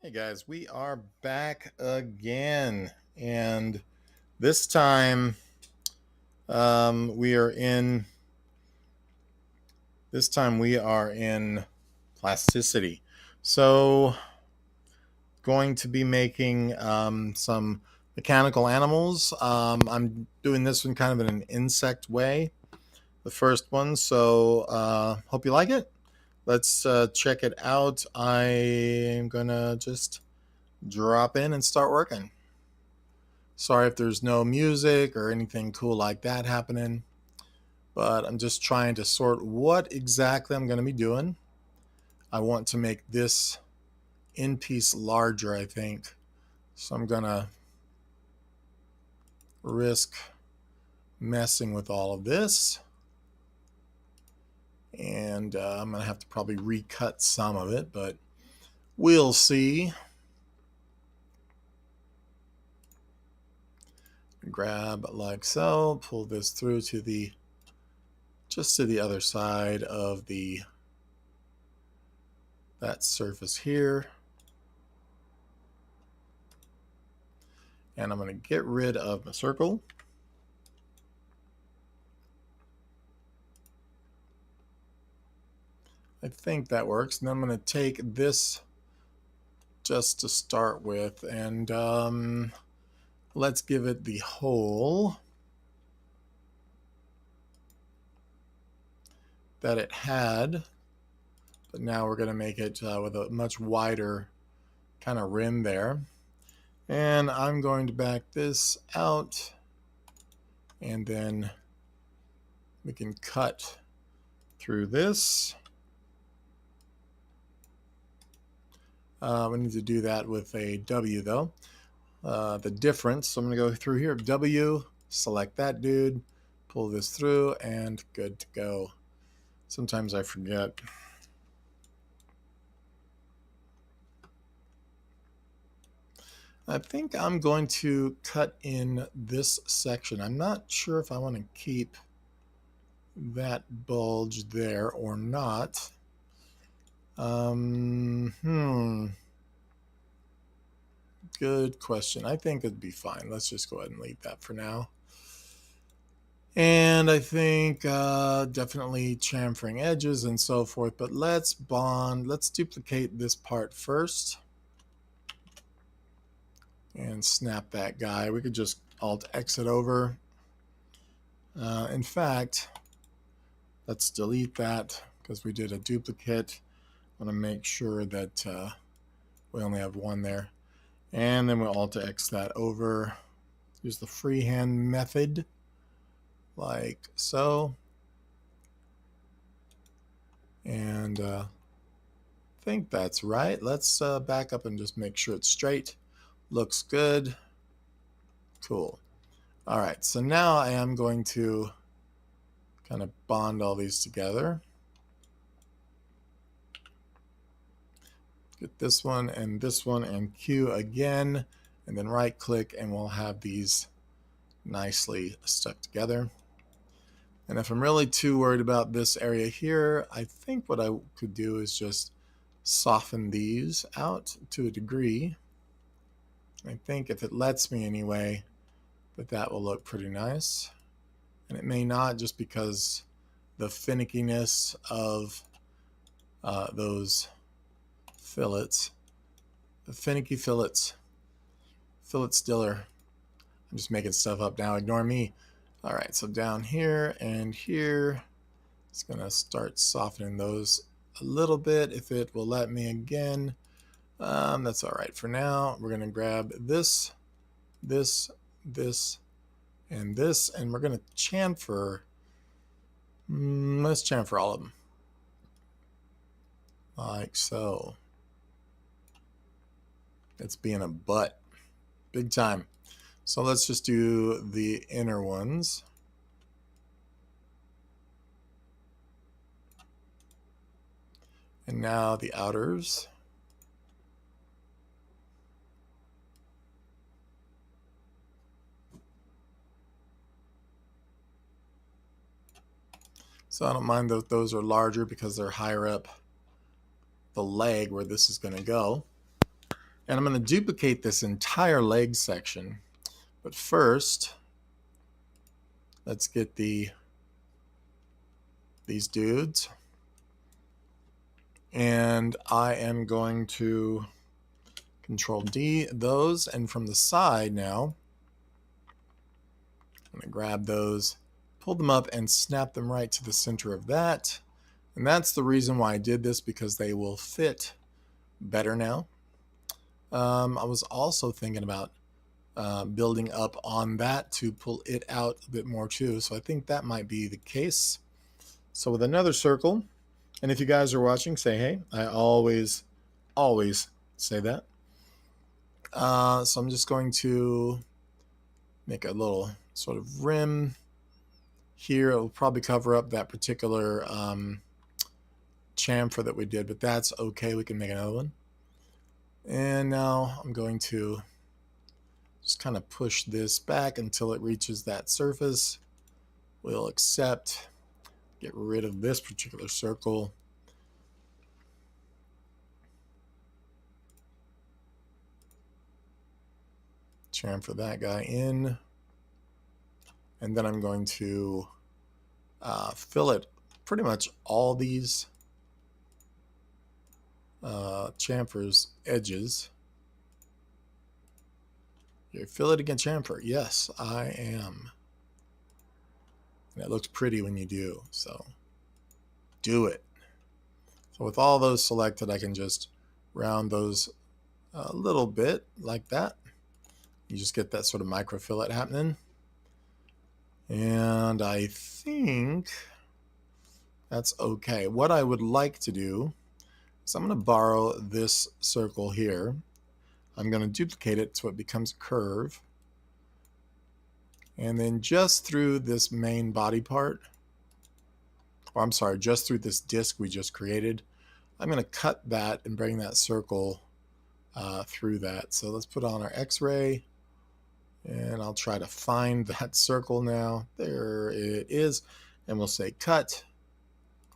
Hey guys, we are back again, and this time we are in. This time we are in plasticity. So, going to be making some mechanical animals. I'm doing this one kind of in an insect way. The first one. So, hope you like it. Let's check it out. I'm gonna just drop in and start working. Sorry if there's no music or anything cool like that happening, but I'm just trying to sort what exactly I'm going to be doing. I want to make this in piece larger, I think. So I'm going to risk messing with all of this. And I'm going to have to probably recut some of it, but we'll see. Grab like so, pull this through to the just to the other side of that surface here. And I'm going to get rid of my circle. I think that works. And I'm going to take this just to start with, and let's give it the hole that it had, but now we're going to make it with a much wider kind of rim there. And I'm going to back this out, and then we can cut through this. We need to do that with a W though. The difference, so I'm going to go through here, W, select that dude, pull this through, and good to go. Sometimes I forget. I think I'm going to cut in this section. I'm not sure if I want to keep that bulge there or not. Good question. I think it'd be fine. Let's just go ahead and leave that for now. And I think definitely chamfering edges and so forth, but let's duplicate this part first and snap that guy. We could just Alt exit over. In fact, let's delete that because we did a duplicate. I want to make sure that we only have one there. And then we'll Alt X that over. Use the freehand method like so. And I think that's right. Let's back up and just make sure it's straight. Looks good. Cool. All right, so now I am going to kind of bond all these together. Get this one and Q again, and then right click and we'll have these nicely stuck together. And if I'm really too worried about this area here, I think what I could do is just soften these out to a degree. I think if it lets me anyway, that will look pretty nice. And it may not, just because the finickiness of those fillets, the finicky fillets, fillet stiller. I'm just making stuff up now, ignore me. All right, so down here and here, it's gonna start softening those a little bit if it will let me again. That's all right for now. We're gonna grab this, this, and this, and we're gonna chamfer. Let's chamfer all of them. Like so. It's being a butt. Big time. So let's just do the inner ones. And now the outers. So I don't mind that those are larger because they're higher up the leg where this is going to go. And I'm going to duplicate this entire leg section. But first, let's get these dudes. And I am going to Control D those. And from the side now, I'm going to grab those, pull them up, and snap them right to the center of that. And that's the reason why I did this, because they will fit better now. I was also thinking about building up on that to pull it out a bit more too. So I think that might be the case. So with another circle, and if you guys are watching, say hey. I always say that. So I'm just going to make a little sort of rim here. It will probably cover up that particular chamfer that we did, but that's okay. We can make another one. And now I'm going to just kind of push this back until it reaches that surface. We'll accept, get rid of this particular circle. Chamfer that guy in. And then I'm going to fillet pretty much all these chamfers edges. You're filleting a chamfer. Yes, I am. And it looks pretty when you do, so do it. So with all those selected, I can just round those a little bit like that. You just get that sort of micro fillet happening. And I think that's okay. What I would like to do is I'm going to borrow this circle here. I'm going to duplicate it so it becomes a curve. And then just through this main body part, or I'm sorry, just through this disc we just created, I'm going to cut that and bring that circle through that. So let's put on our X-ray, and I'll try to find that circle now. There it is. And we'll say cut,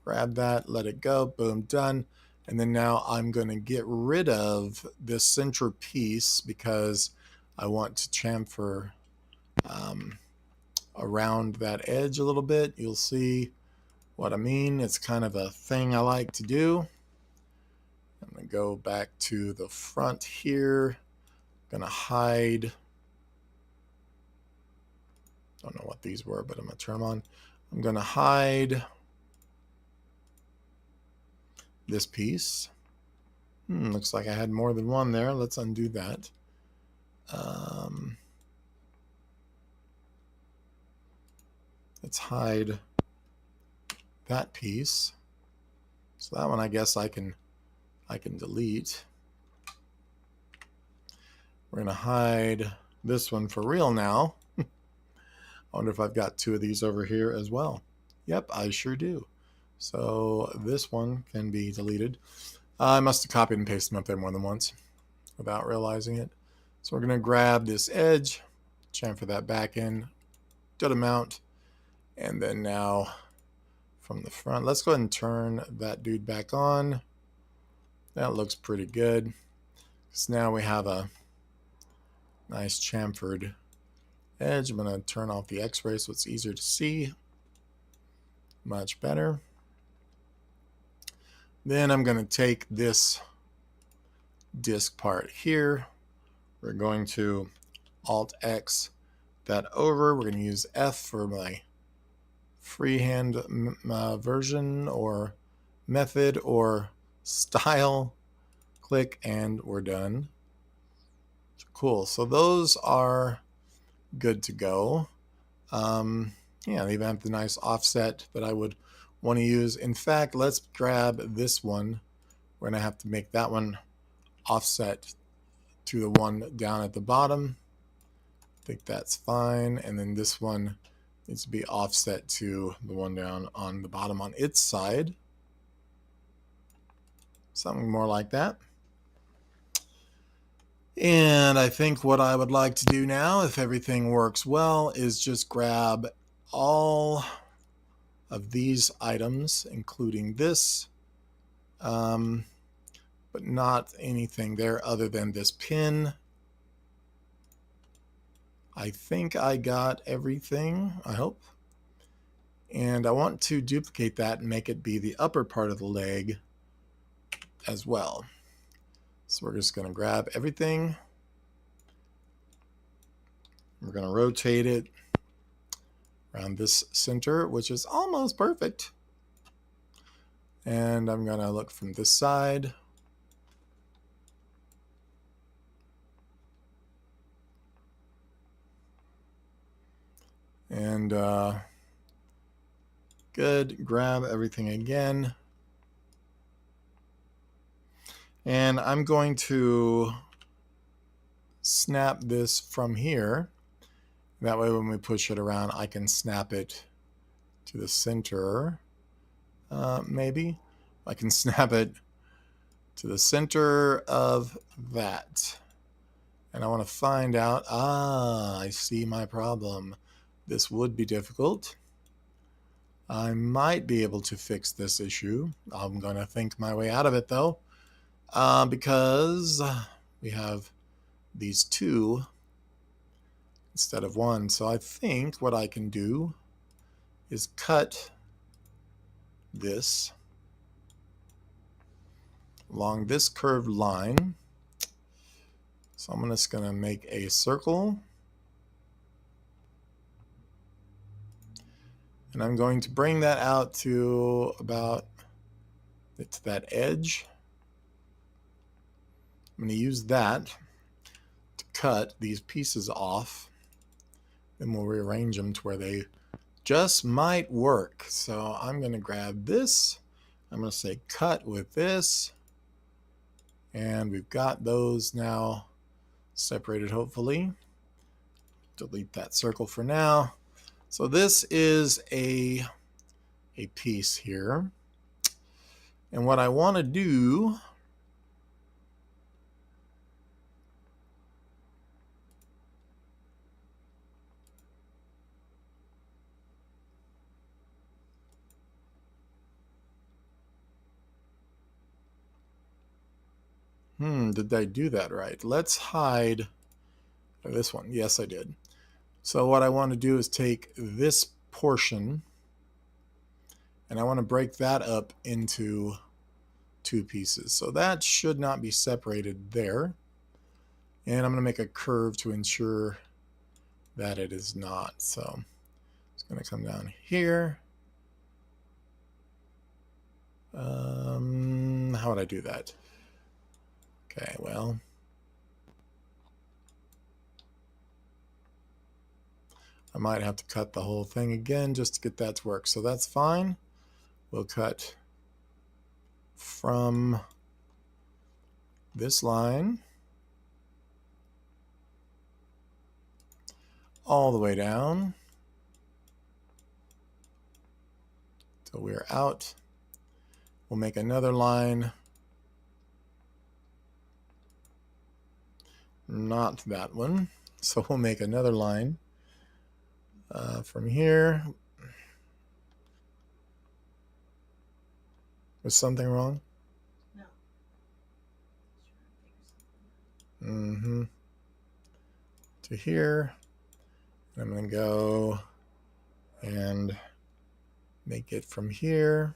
grab that, let it go, boom, done. And then now I'm going to get rid of this center piece because I want to chamfer around that edge a little bit. You'll see what I mean. It's kind of a thing I like to do. I'm going to go back to the front here. I'm going to hide. Don't know what these were, but I'm going to turn them on. I'm going to hide this piece. Looks like I had more than one there. Let's undo that. Let's hide that piece. So that one I guess I can delete. We're going to hide this one for real now. I wonder if I've got two of these over here as well. Yep, I sure do. So this one can be deleted. I must have copied and pasted them up there more than once without realizing it. So we're going to grab this edge, chamfer that back in, good amount, and then now from the front, let's go ahead and turn that dude back on. That looks pretty good. So now we have a nice chamfered edge. I'm going to turn off the X-ray so it's easier to see. Much better. Then I'm going to take this disc part here. We're going to Alt-X that over. We're going to use F for my freehand version or method or style. Click and we're done. Cool. So those are good to go. Yeah, they even have the nice offset that I would want to use. In fact, let's grab this one. We're going to have to make that one offset to the one down at the bottom. I think that's fine. And then this one needs to be offset to the one down on the bottom on its side. Something more like that. And I think what I would like to do now, if everything works well, is just grab all of these items, including this, but not anything there other than this pin. I think I got everything, I hope. And I want to duplicate that and make it be the upper part of the leg as well. So we're just going to grab everything. We're going to rotate it around this center, which is almost perfect. And I'm going to look from this side. And good, grab everything again. And I'm going to snap this from here. That way when we push it around, I can snap it to the center. Maybe I can snap it to the center of that. And I want to find out, I see my problem. This would be difficult. I might be able to fix this issue. I'm going to think my way out of it though, because we have these two instead of one. So I think what I can do is cut this along this curved line. So I'm just going to make a circle. And I'm going to bring that out to about to that edge. I'm going to use that to cut these pieces off. Then we'll rearrange them to where they just might work. So I'm going to grab this. I'm going to say cut with this. And we've got those now separated, hopefully. Delete that circle for now. So this is a piece here. And what I want to do did I do that right? Let's hide this one. Yes, I did. So what I want to do is take this portion and I want to break that up into two pieces. So that should not be separated there. And I'm going to make a curve to ensure that it is not. So it's going to come down here. How would I do that? Okay, well, I might have to cut the whole thing again just to get that to work. So that's fine. We'll cut from this line all the way down till we're out. We'll make another line. Not that one. So we'll make another line from here. Was something wrong? No. To here. I'm going to go and make it from here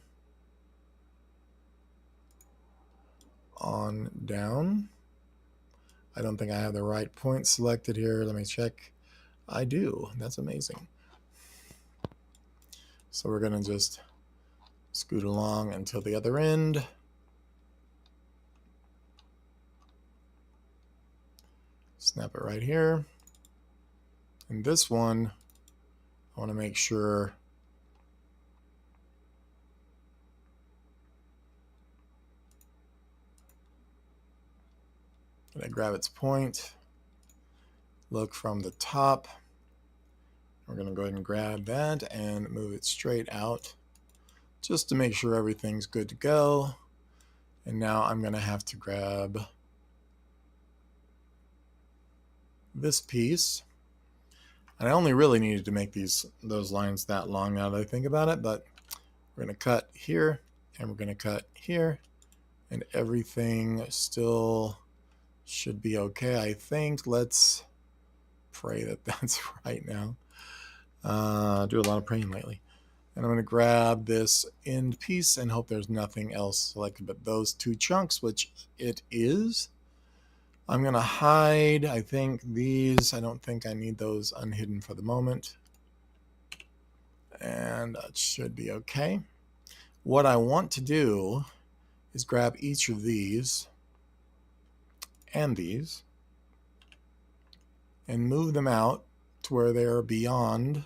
on down. I don't think I have the right point selected here. Let me check. I do. That's amazing. So we're going to just scoot along until the other end. Snap it right here. And this one, I want to make sure that I grab its point, look from the top. We're going to go ahead and grab that and move it straight out just to make sure everything's good to go. And now I'm going to have to grab this piece. And I only really needed to make those lines that long now that I think about it, but we're going to cut here, and we're going to cut here, and everything still should be okay, I think. Let's pray that that's right now. Do a lot of praying lately. And I'm going to grab this end piece and hope there's nothing else selected but those two chunks, which it is. I'm going to hide, I think, these. I don't think I need those unhidden for the moment. And that should be okay. What I want to do is grab each of these and these and move them out to where they're beyond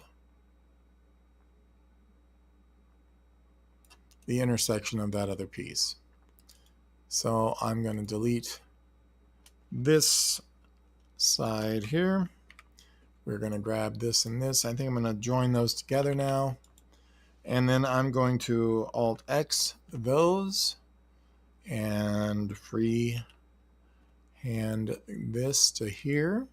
the intersection of that other piece. So I'm going to delete this side here. We're going to grab this and this. I think I'm going to join those together now. And then I'm going to Alt-X those and free hand this to here.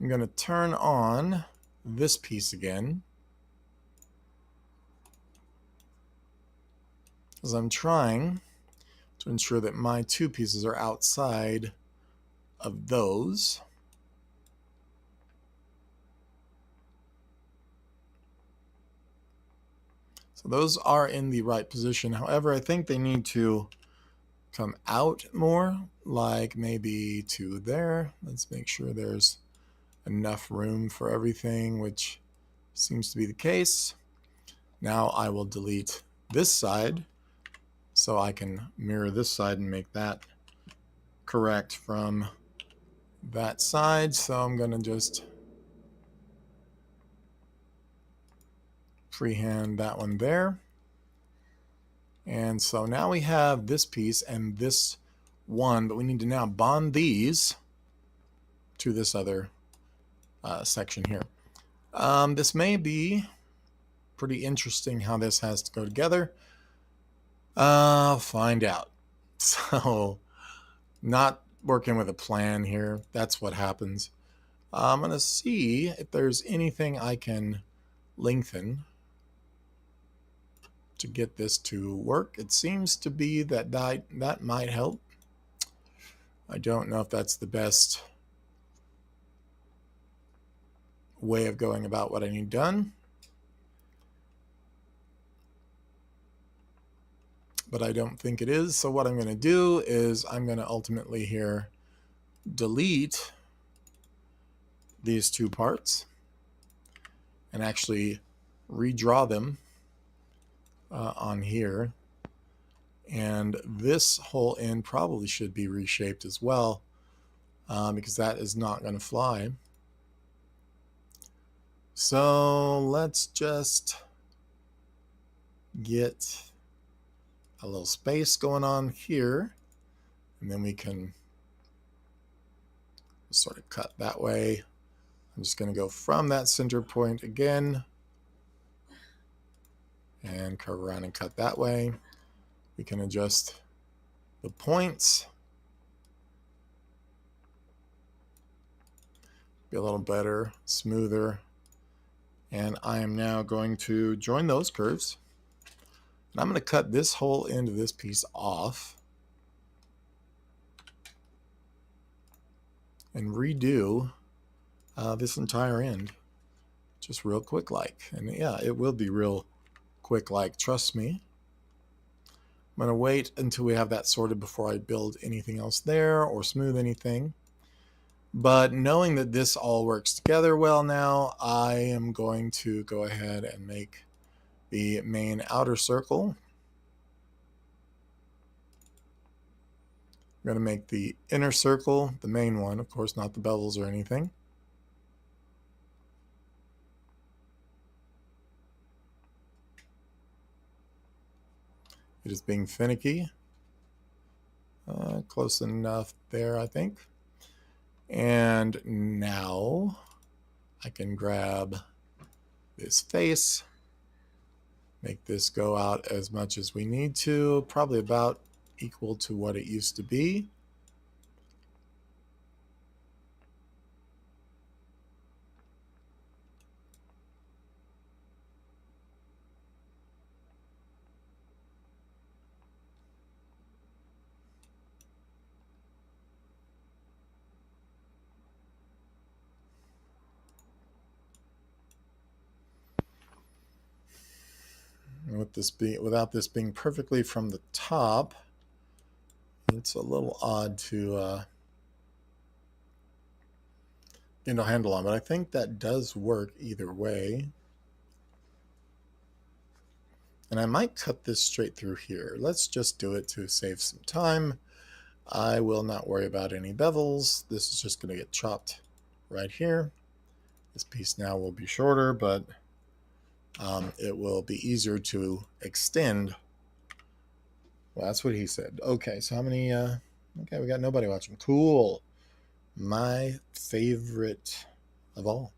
I'm going to turn on this piece again, as I'm trying to ensure that my two pieces are outside of those. So those are in the right position. However, I think they need to come out more, like maybe to there. Let's make sure there's enough room for everything, which seems to be the case. Now I will delete this side so I can mirror this side and make that correct from that side. So I'm going to just freehand that one there. And so now we have this piece and this one, but we need to now bond these to this other section here. This may be pretty interesting how this has to go together. I'll find out. So, not working with a plan here. That's what happens. I'm going to see if there's anything I can lengthen to get this to work. It seems to be that that might help. I don't know if that's the best way of going about what I need done, but I don't think it is. So what I'm going to do is I'm going to ultimately here delete these two parts and actually redraw them on here. And this whole end probably should be reshaped as well, because that is not going to fly. So let's just get a little space going on here, and then we can sort of cut that way. I'm just going to go from that center point again and curve around and cut that way. We can adjust the points, be a little better, smoother. And I am now going to join those curves. And I'm going to cut this whole end of this piece off and redo this entire end just real quick like. And yeah, it will be real quick like, trust me. I'm going to wait until we have that sorted before I build anything else there or smooth anything. But knowing that this all works together well now, I am going to go ahead and make the main outer circle. I'm going to make the inner circle the main one, of course, not the bevels or anything. It is being finicky. Close enough there, I think. And now I can grab this face, make this go out as much as we need to, probably about equal to what it used to be. this being perfectly from the top. It's a little odd to handle on, but I think that does work either way. And I might cut this straight through here. Let's just do it to save some time. I will not worry about any bevels. This is just going to get chopped right here. This piece now will be shorter, but it will be easier to extend. Well, that's what he said. Okay, so how many? Okay, we got nobody watching. Cool. My favorite of all.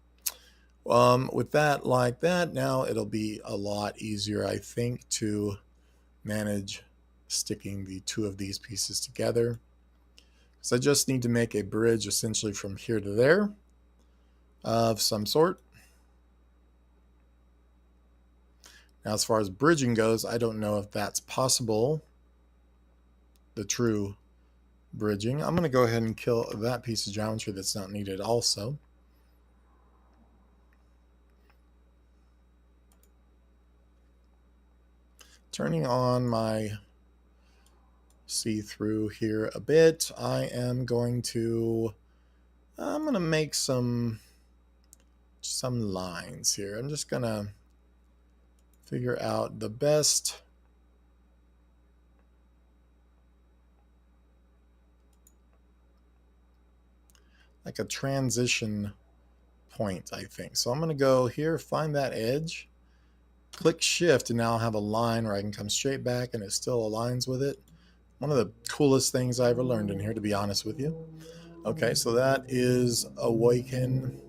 With that like that, now it'll be a lot easier, I think, to manage sticking the two of these pieces together. So I just need to make a bridge essentially from here to there of some sort. Now, as far as bridging goes, I don't know if that's possible, the true bridging. I'm going to go ahead and kill that piece of geometry that's not needed also. Turning on my see-through here a bit, I'm going to make some lines here. I'm just going to figure out the best like a transition point, I think. So I'm going to go here, find that edge, click shift, and now I'll have a line where I can come straight back and it still aligns with it. One of the coolest things I ever learned in here, to be honest with you. Okay, so that is awaken.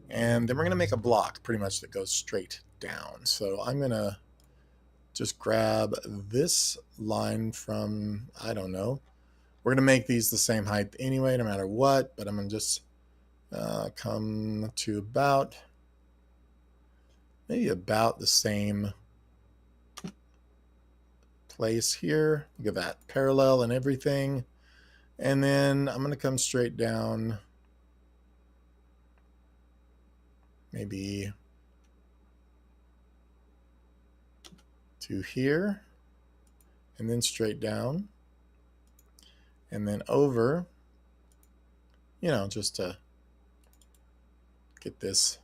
And then we're going to make a block pretty much that goes straight down. So I'm going to just grab this line from, I don't know. We're going to make these the same height anyway, no matter what. But I'm going to just come to maybe about the same place here. Look at that, parallel and everything. And then I'm going to come straight down, maybe to here, and then straight down, and then over, just to get this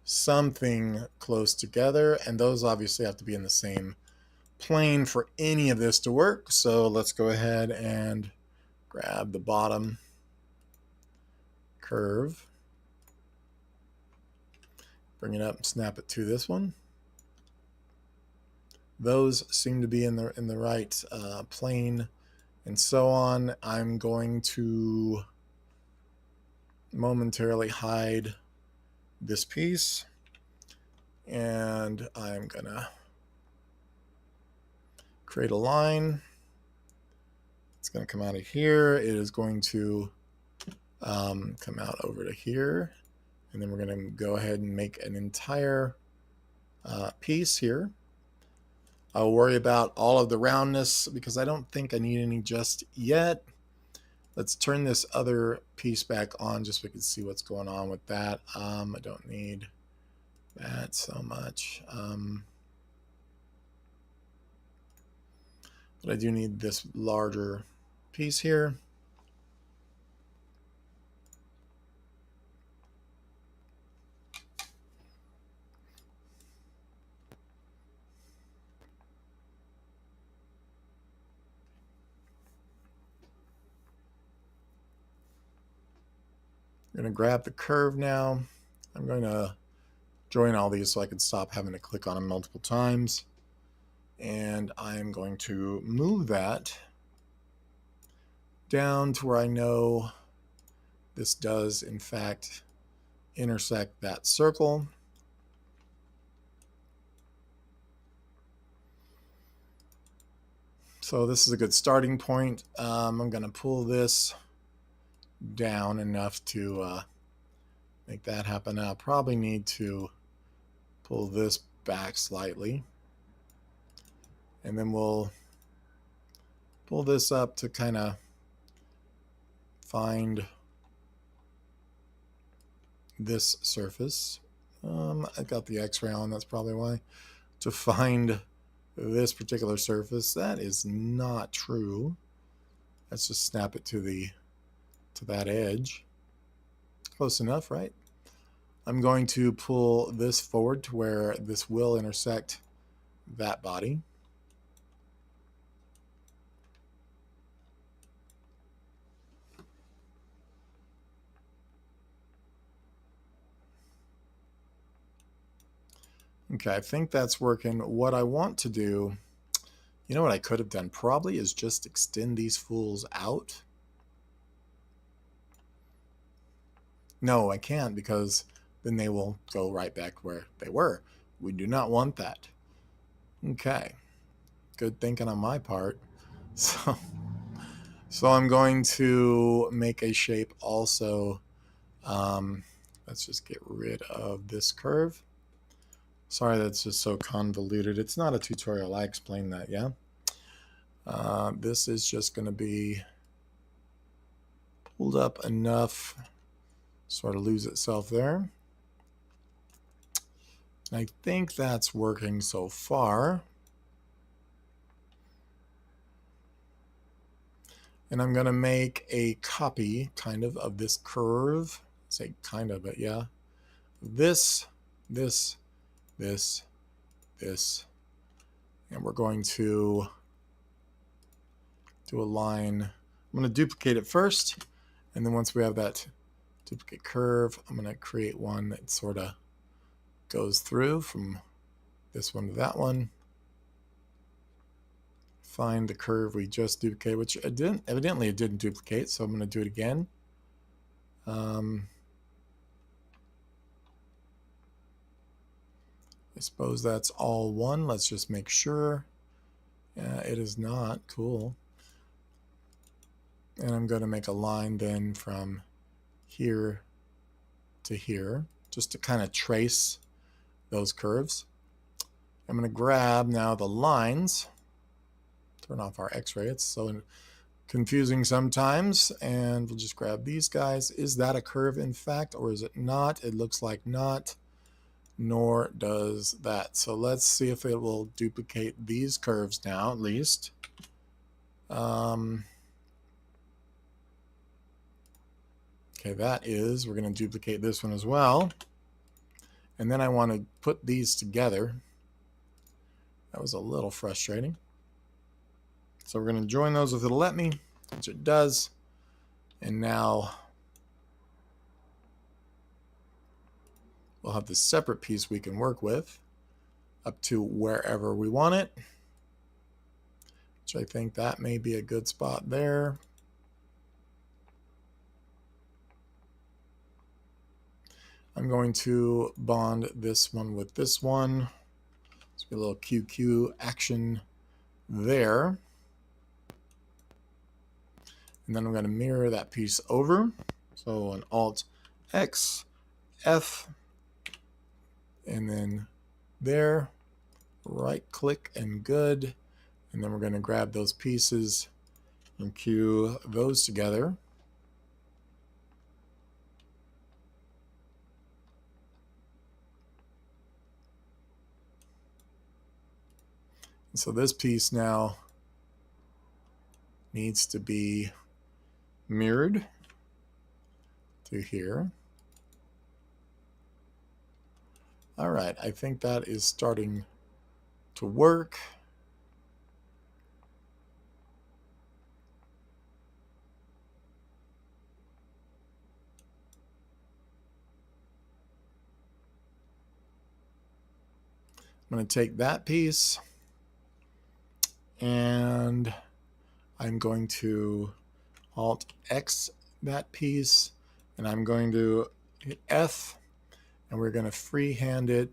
something close together. And those obviously have to be in the same plane for any of this to work. So let's go ahead and grab the bottom curve, bring it up and snap it to this one. Those seem to be in the right plane, and so on. I'm going to momentarily hide this piece, and I'm gonna create a line. It's going to come out of here. It is going to come out over to here, and then we're going to go ahead and make an entire piece here. I'll worry about all of the roundness because I don't think I need any just yet. Let's turn this other piece back on just so we can see what's going on with that. I don't need that so much. But I do need this larger piece here. I'm going to grab the curve now. I'm going to join all these so I can stop having to click on them multiple times. And I'm going to move that down to where I know this does, in fact, intersect that circle. So this is a good starting point. I'm going to pull this down enough to make that happen. I'll probably need to pull this back slightly. And then we'll pull this up to kind of find this surface. I got the X-ray on, that's probably why. To find this particular surface. That is not true. Let's just snap it to that edge. Close enough, right? I'm going to pull this forward to where this will intersect that body. Okay, I think that's working. What I want to do, you know what I could have done probably is just extend these fools out. No, I can't, because then they will go right back where they were. We do not want that. Okay, good thinking on my part. So I'm going to make a shape also. Let's just get rid of this curve. Sorry, that's just so convoluted. It's not a tutorial. I explained that, yeah? This is just going to be pulled up enough, sort of lose itself there. I think that's working so far. And I'm going to make a copy, kind of this curve. Say kind of, but yeah. This, this, this, this. And we're going to do a line. I'm going to duplicate it first. And then once we have that duplicate curve, I'm going to create one that sort of goes through from this one to that one. Find the curve we just duplicated, which evidently it didn't duplicate, so I'm going to do it again. I suppose that's all one. Let's just make sure. It is not. Cool. And I'm going to make a line then from here to here, just to kind of trace those curves. I'm going to grab now the lines. Turn off our x-ray. It's so confusing sometimes. And we'll just grab these guys. Is that a curve in fact, or is it not? It looks like not, nor does that. So let's see if it will duplicate these curves now, at least. Okay, that is, we're going to duplicate this one as well. And then I want to put these together. That was a little frustrating. So we're going to join those if it'll let me, which it does. And now we'll have this separate piece we can work with up to wherever we want it, which I think that may be a good spot there. I'm going to bond this one with this one. Let's be a little QQ action there. And then I'm going to mirror that piece over. So an Alt X, F, and then there, right click and good. And then we're going to grab those pieces and Q those together. And so this piece now needs to be mirrored to here. All right, I think that is starting to work. I'm going to take that piece and I'm going to Alt X that piece, and I'm going to hit F, and we're going to freehand it.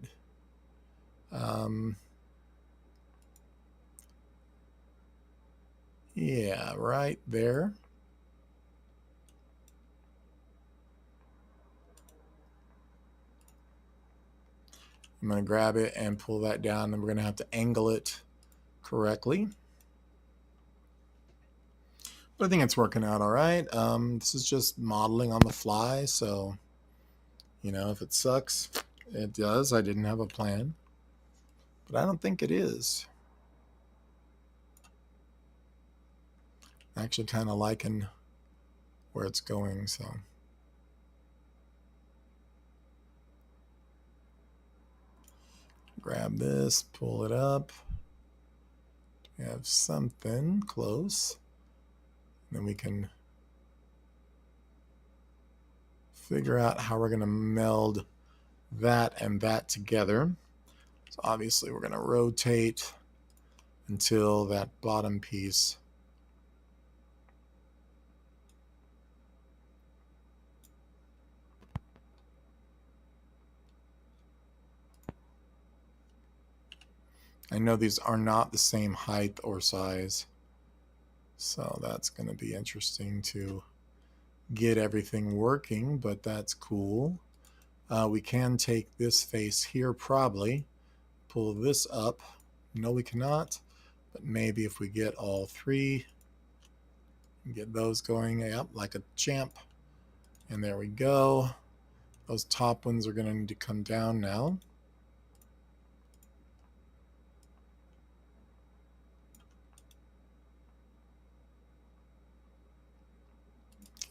Yeah, right there. I'm going to grab it and pull that down, and we're going to have to angle it correctly. But I think it's working out all right. This is just modeling on the fly, so, you know, if it sucks, it does. I didn't have a plan, but I don't think it is. Actually kind of liking where it's going, so. Grab this, pull it up. We have something close. Then we can figure out how we're going to meld that and that together. So obviously we're going to rotate until that bottom piece I know these are not the same height or size, so that's going to be interesting to get everything working, but that's cool. We can take this face here, probably pull this up. No, we cannot, but maybe if we get all three, get those going, yep, like a champ. And there we go. Those top ones are going to need to come down now.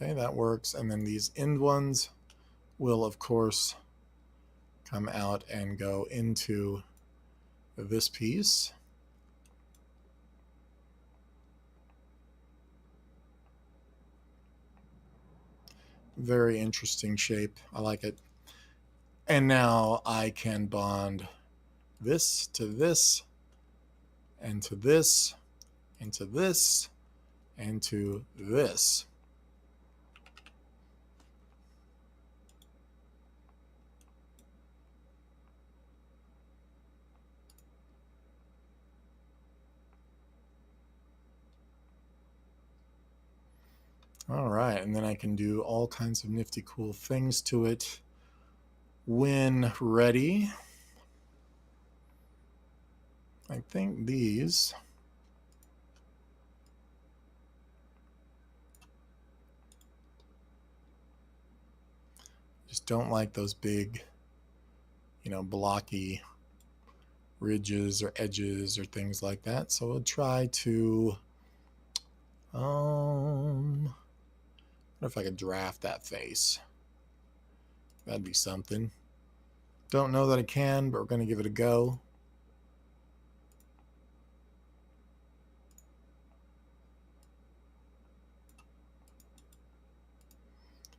Okay, that works. And then these end ones will, of course, come out and go into this piece. Very interesting shape. I like it. And now I can bond this to this, and to this, and to this, and to this. All right, and then I can do all kinds of nifty cool things to it when ready. I think these just don't like those big, blocky ridges or edges or things like that. So we'll try to, what if I could draft that face? That'd be something. Don't know that I can, but we're going to give it a go.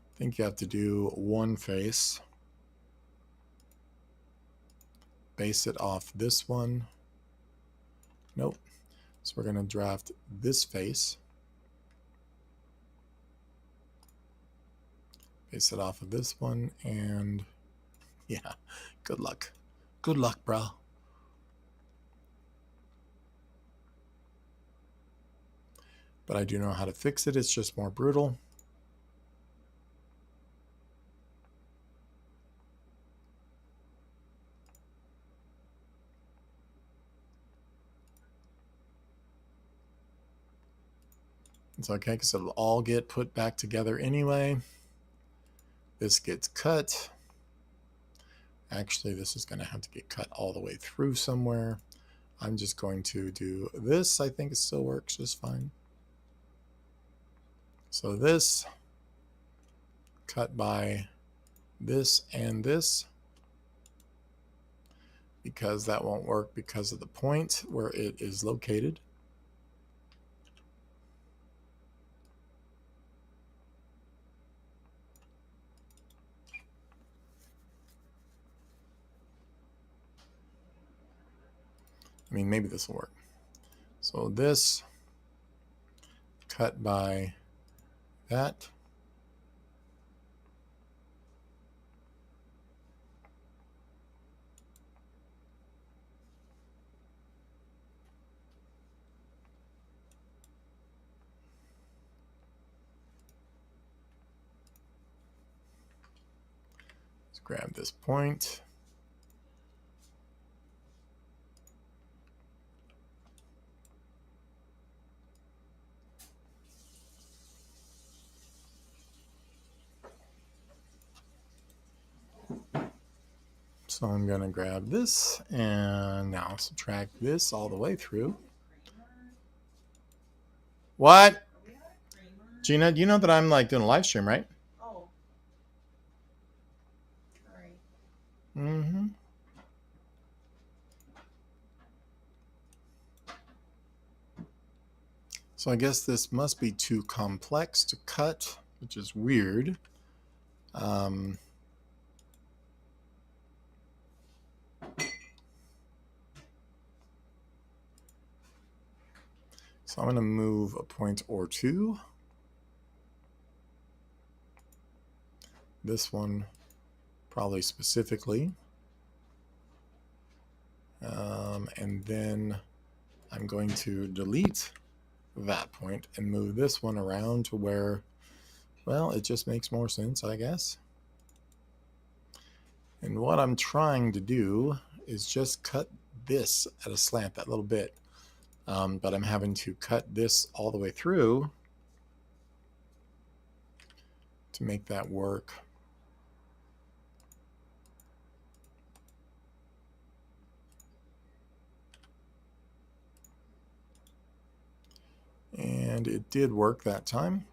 I think you have to do one face. Base it off this one. Nope. So we're going to draft this face. Base it off of this one, and yeah, good luck. Good luck, bro. But I do know how to fix it. It's just more brutal. It's okay because it'll all get put back together anyway. This gets cut. Actually, this is going to have to get cut all the way through somewhere. I'm just going to do this. I think it still works just fine. So this, cut by this and this, because that won't work because of the point where it is located. I mean, maybe this will work. So this, cut by that. Let's grab this point. So I'm going to grab this and now subtract this all the way through. What? Gina, you know that I'm like doing a live stream, right? Oh, all right. Mm-hmm. So I guess this must be too complex to cut, which is weird. Um, so I'm going to move a point or two. This one probably specifically. And then I'm going to delete that point and move this one around to where, well, it just makes more sense, I guess. And what I'm trying to do is just cut this at a slant, that little bit. But I'm having to cut this all the way through to make that work. And it did work that time.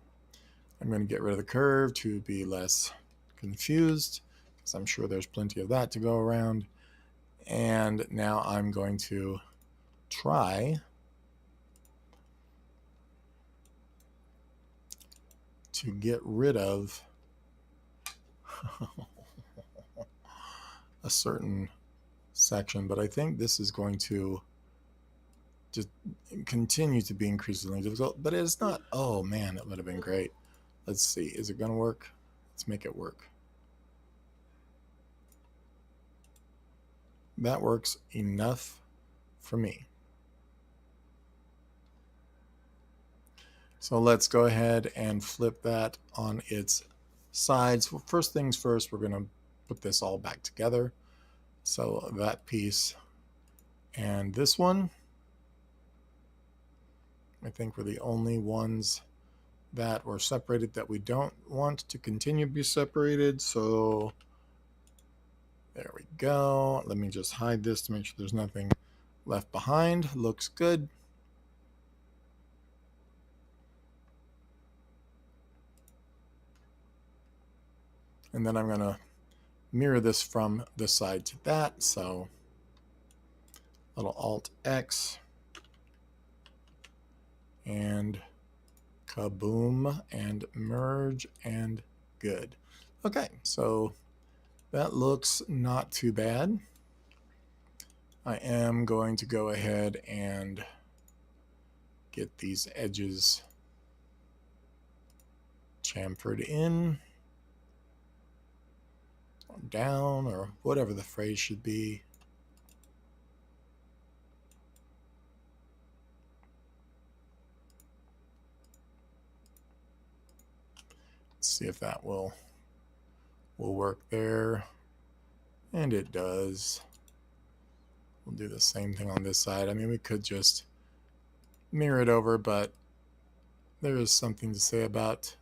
I'm going to get rid of the curve to be less confused, because I'm sure there's plenty of that to go around. And now I'm going to try to get rid of a certain section, but I think this is going to just continue to be increasingly difficult, but it's not. Oh man, it would have been great. Let's see, is it going to work? Let's make it work. That works enough for me. So let's go ahead and flip that on its sides. Well, first things first, we're going to put this all back together. So that piece and this one, I think we're the only ones that were separated that we don't want to continue to be separated. So there we go. Let me just hide this to make sure there's nothing left behind. Looks good. And then I'm going to mirror this from this side to that. So little Alt X and kaboom and merge and good. Okay, so that looks not too bad. I am going to go ahead and get these edges chamfered in or down or whatever the phrase should be. Let's see if that will work there. And it does. We'll do the same thing on this side. I mean, we could just mirror it over, but there is something to say about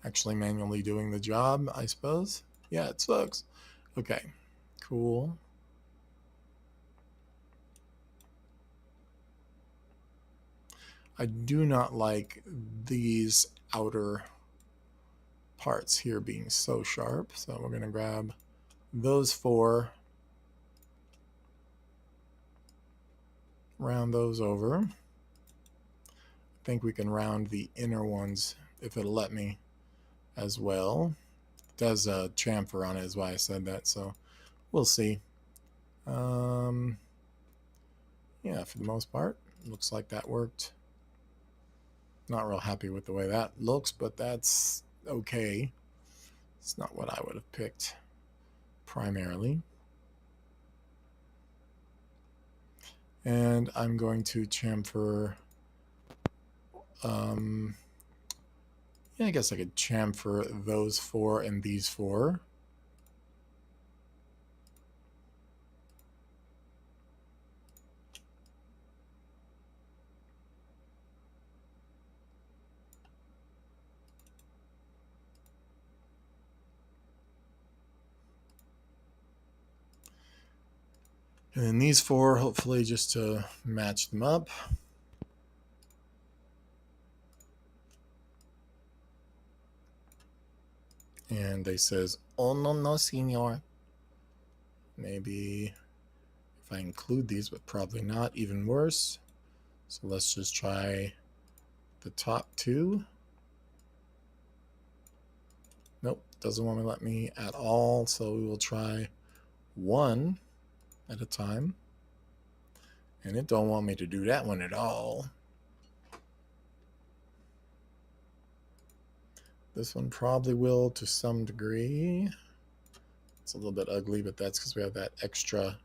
actually manually doing the job, I suppose. Yeah, it sucks. Okay, cool. I do not like these outer parts here being so sharp, so we're going to grab those four, round those over. I think we can round the inner ones if it'll let me as well. It does a chamfer on it is why I said that, so we'll see. Yeah, for the most part, looks like that worked. Not real happy with the way that looks, but that's okay. It's not what I would have picked primarily. And I'm going to chamfer. Yeah, I guess I could chamfer those four and these four. And then these four, hopefully just to match them up. And they says, oh no, no, senor. Maybe if I include these, but probably not, even worse. So let's just try the top two. Nope, doesn't want to let me at all. So we will try one at a time. And it don't want me to do that one at all. This one probably will to some degree. It's a little bit ugly, but that's because we have that extra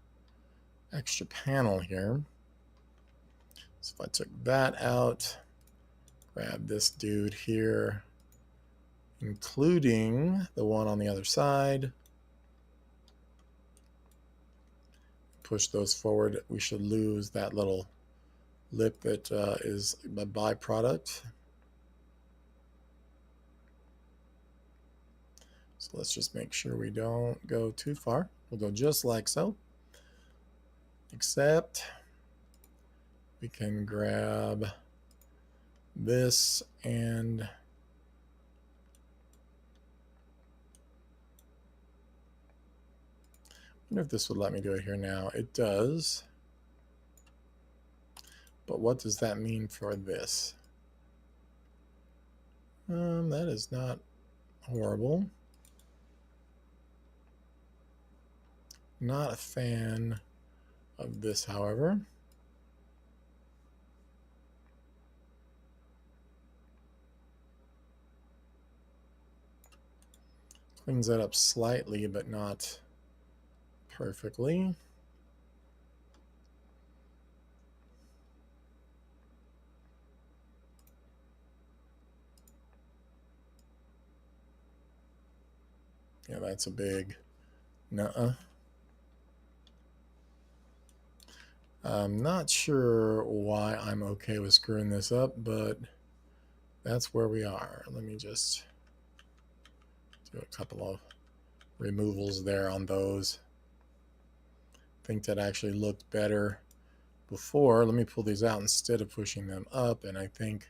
panel here. So if I took that out, grab this dude here, including the one on the other side, push those forward, we should lose that little lip that is a byproduct. So let's just make sure we don't go too far. We'll go just like so, except we can grab this and I wonder if this would let me do it here now. It does. But what does that mean for this? That is not horrible. Not a fan of this, however. Cleans that up slightly, but not perfectly. Yeah, that's a big nuh-uh. I'm not sure why I'm okay with screwing this up, but that's where we are. Let me just do a couple of removals there on those. I think that actually looked better before. Let me pull these out instead of pushing them up, and I think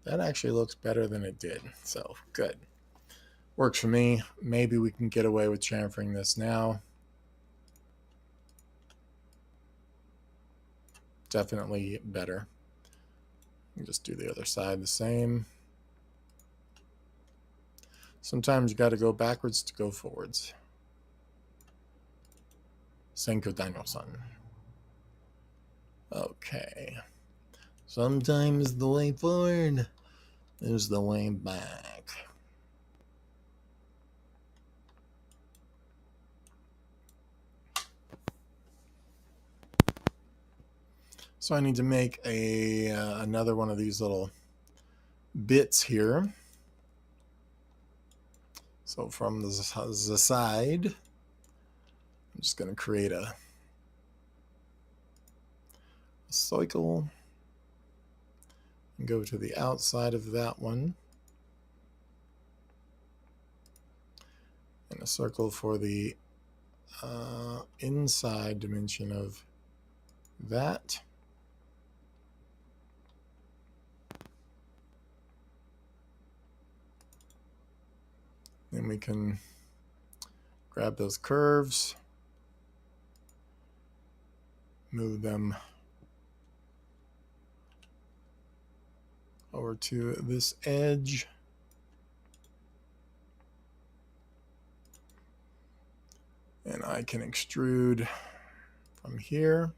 that actually looks better than it did. So good. Works for me. Maybe we can get away with chamfering this now. Definitely better. Just do the other side the same. Sometimes you got to go backwards to go forwards. Senko Dino-san. Okay. Sometimes the way forward is the way back. So I need to make another one of these little bits here. So from the side, I'm just going to create a cycle and go to the outside of that one. And a circle for the inside dimension of that. Then we can grab those curves, move them over to this edge. And I can extrude from here.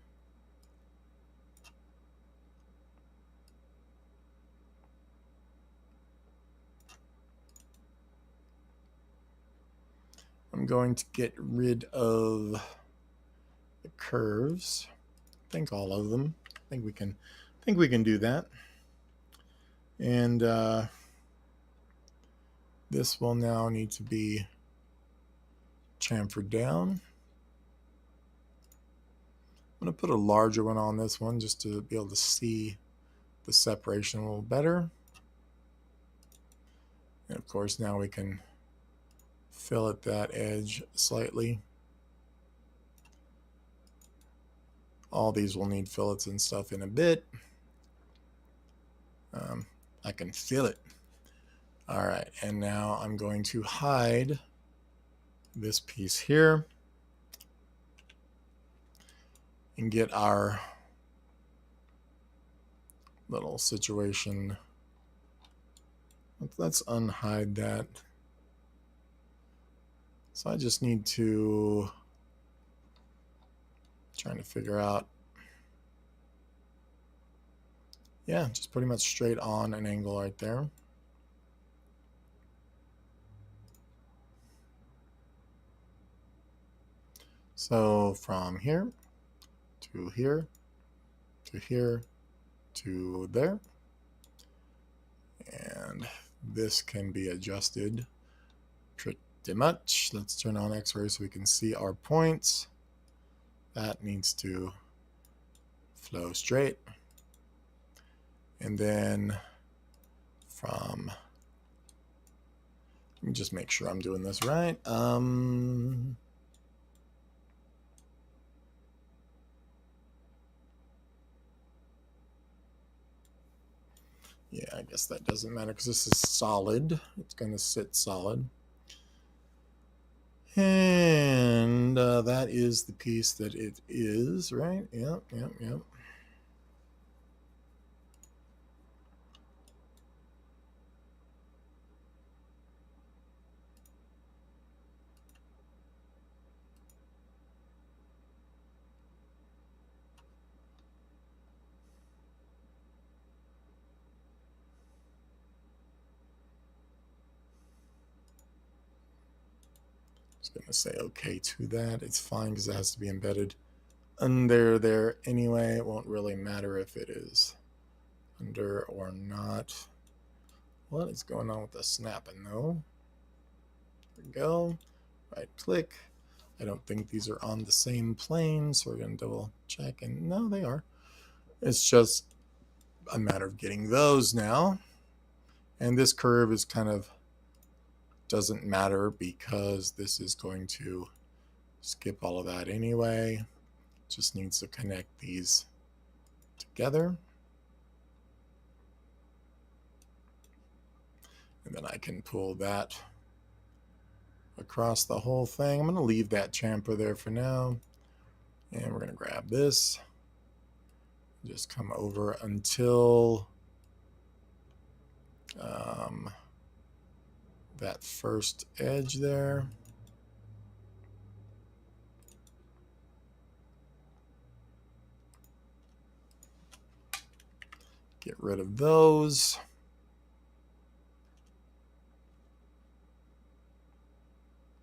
I'm going to get rid of the curves. I think all of them. I think we can do that. And this will now need to be chamfered down. I'm going to put a larger one on this one just to be able to see the separation a little better. And of course now we can fillet that edge slightly. All these will need fillets and stuff in a bit. I can feel it. All right, and now I'm going to hide this piece here and get our little situation. Let's unhide that. So I just need to trying to figure out. Yeah, just pretty much straight on an angle right there. So from here to here to here to there. And this can be adjusted pretty much. Let's turn on X-ray so we can see our points. That needs to flow straight. And then from, let me just make sure I'm doing this right. Yeah, I guess that doesn't matter because this is solid. It's going to sit solid. And that is the piece that it is, right? Yep, yep, yep. Just going to say okay to that. It's fine because it has to be embedded under there anyway. It won't really matter if it is under or not. What is going on with the snapping though? There we go. Right click. I don't think these are on the same plane, so we're going to double check. And no, they are. It's just a matter of getting those now. And this curve is kind of doesn't matter because this is going to skip all of that anyway. Just needs to connect these together. And then I can pull that across the whole thing. I'm going to leave that chamfer there for now. And we're going to grab this. Just come over until that first edge there. Get rid of those.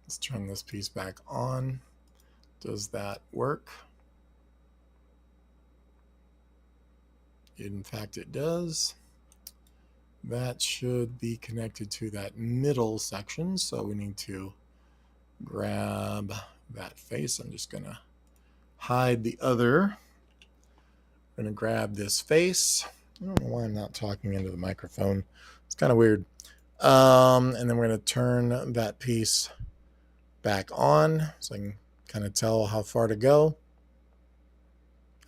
Let's turn this piece back on. Does that work? In fact, it does. That should be connected to that middle section. So we need to grab that face. I'm just going to hide the other. I'm going to grab this face. I don't know why I'm not talking into the microphone. It's kind of weird. And then we're going to turn that piece back on so I can kind of tell how far to go.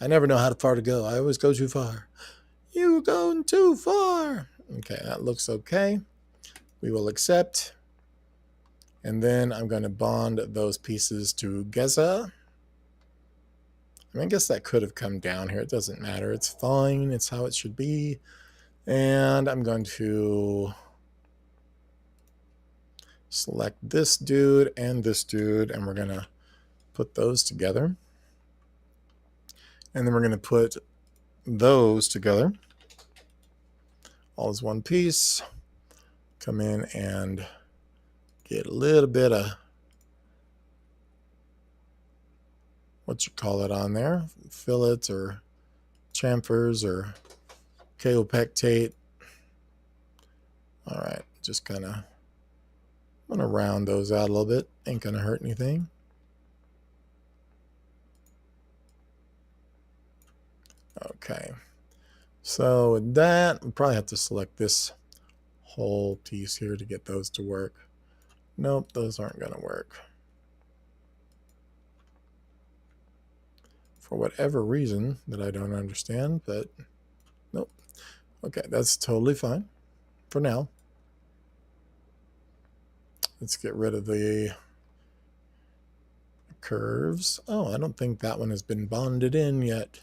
I never know how far to go. I always go too far. You're going too far. Okay, that looks okay. We will accept. And then I'm going to bond those pieces together. I mean, I guess that could have come down here. It doesn't matter. It's fine. It's how it should be. And I'm going to select this dude, and we're going to put those together. And then we're going to put those together all as one piece. Come in and get a little bit of what you call it on there, fillets or chamfers or kaopectate. All right, just kind of, I'm going to round those out a little bit. Ain't going to hurt anything. Okay, so with that, we probably have to select this whole piece here to get those to work. Nope, those aren't going to work. For whatever reason that I don't understand, but nope. Okay, that's totally fine for now. Let's get rid of the curves. Oh, I don't think that one has been bonded in yet.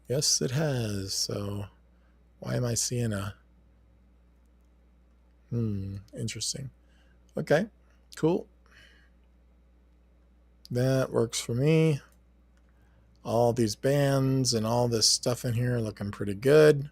Yes, it has. So why am I seeing a... interesting. Okay, cool. That works for me. All these bands and all this stuff in here looking pretty good.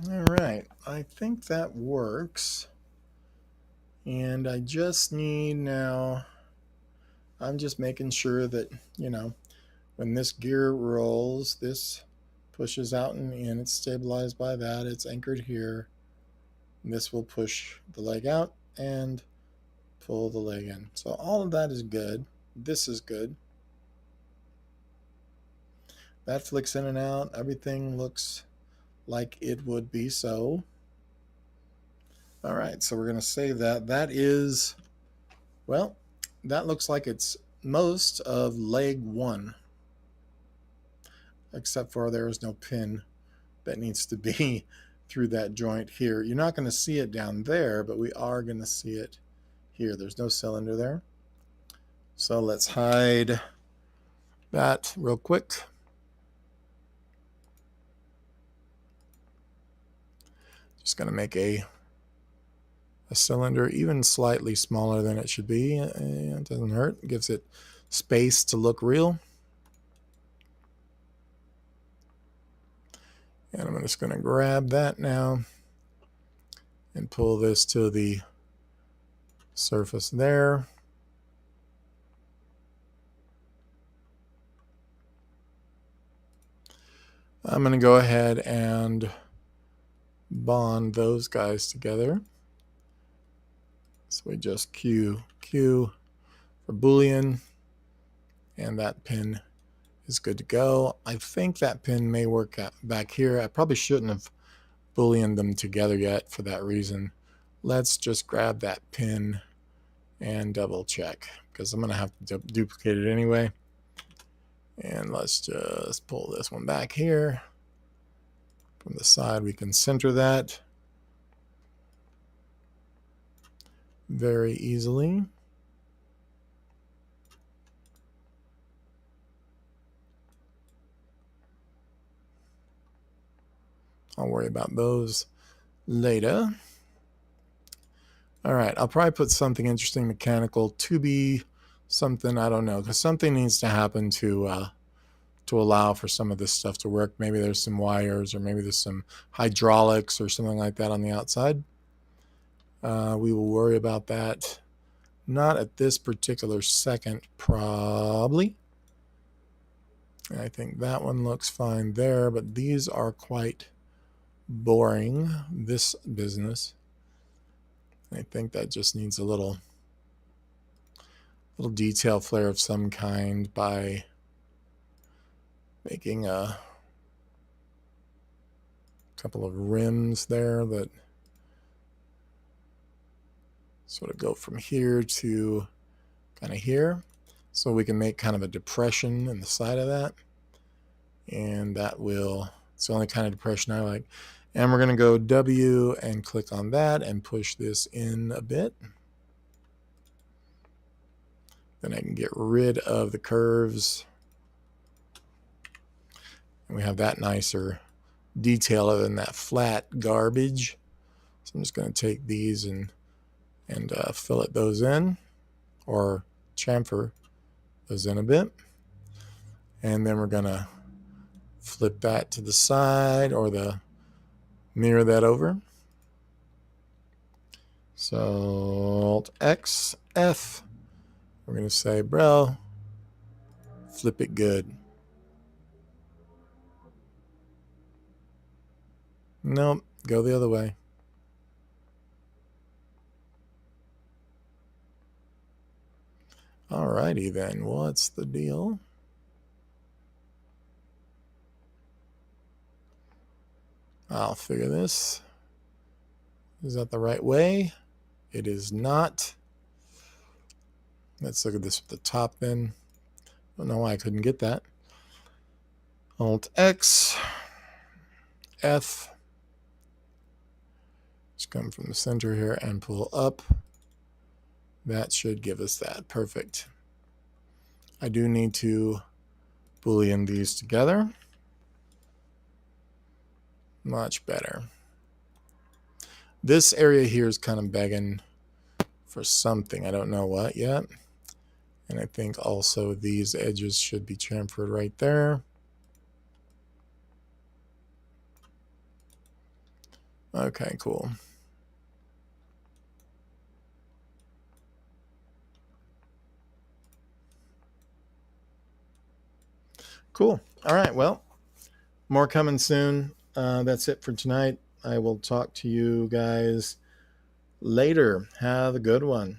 All right, I think that works. And I just need now, I'm just making sure that, when this gear rolls, this pushes out and in. It's stabilized by that. It's anchored here. And this will push the leg out and pull the leg in. So all of that is good. This is good. That flicks in and out. Everything looks like it would be so. All right, so we're going to save that. That is, well, that looks like it's most of leg 1, except for there is no pin that needs to be through that joint here. You're not going to see it down there, but we are going to see it here. There's no cylinder there. So let's hide that real quick. Just going to make a cylinder even slightly smaller than it should be. It doesn't hurt. It gives it space to look real. And I'm just going to grab that now and pull this to the surface there. I'm going to go ahead and bond those guys together. So we just Q for Boolean, and that pin is good to go. I think that pin may work out back here. I probably shouldn't have Booleaned them together yet for that reason. Let's just grab that pin and double check, because I'm going to have to duplicate it anyway. And let's just pull this one back here. From the side, we can center that very easily. I'll worry about those later. All right, I'll probably put something interesting mechanical to be something, I don't know, because something needs to happen to allow for some of this stuff to work. Maybe there's some wires, or maybe there's some hydraulics or something like that on the outside. We will worry about that. Not at this particular second, probably. I think that one looks fine there, but these are quite boring, this business. I think that just needs a little detail flare of some kind by making a couple of rims there that sort of go from here to kind of here. So we can make kind of a depression in the side of that. And that will, it's the only kind of depression I like. And we're going to go W and click on that and push this in a bit. Then I can get rid of the curves. And we have that nicer detail other than that flat garbage. So I'm just going to take these and fillet those in, or chamfer those in a bit. And then we're going to flip that to the side, or mirror that over. So Alt X, F. We're going to say, bro, flip it good. Nope, go the other way. Alrighty then, what's the deal? I'll figure this. Is that the right way? It is not. Let's look at this at the top then. I don't know why I couldn't get that. Alt X, F. Just come from the center here and pull up. That should give us that. Perfect. I do need to Boolean these together. Much better. This area here is kind of begging for something. I don't know what yet. And I think also these edges should be chamfered right there. Okay, cool. Cool. All right, well, more coming soon. That's it for tonight. I will talk to you guys later. Have a good one.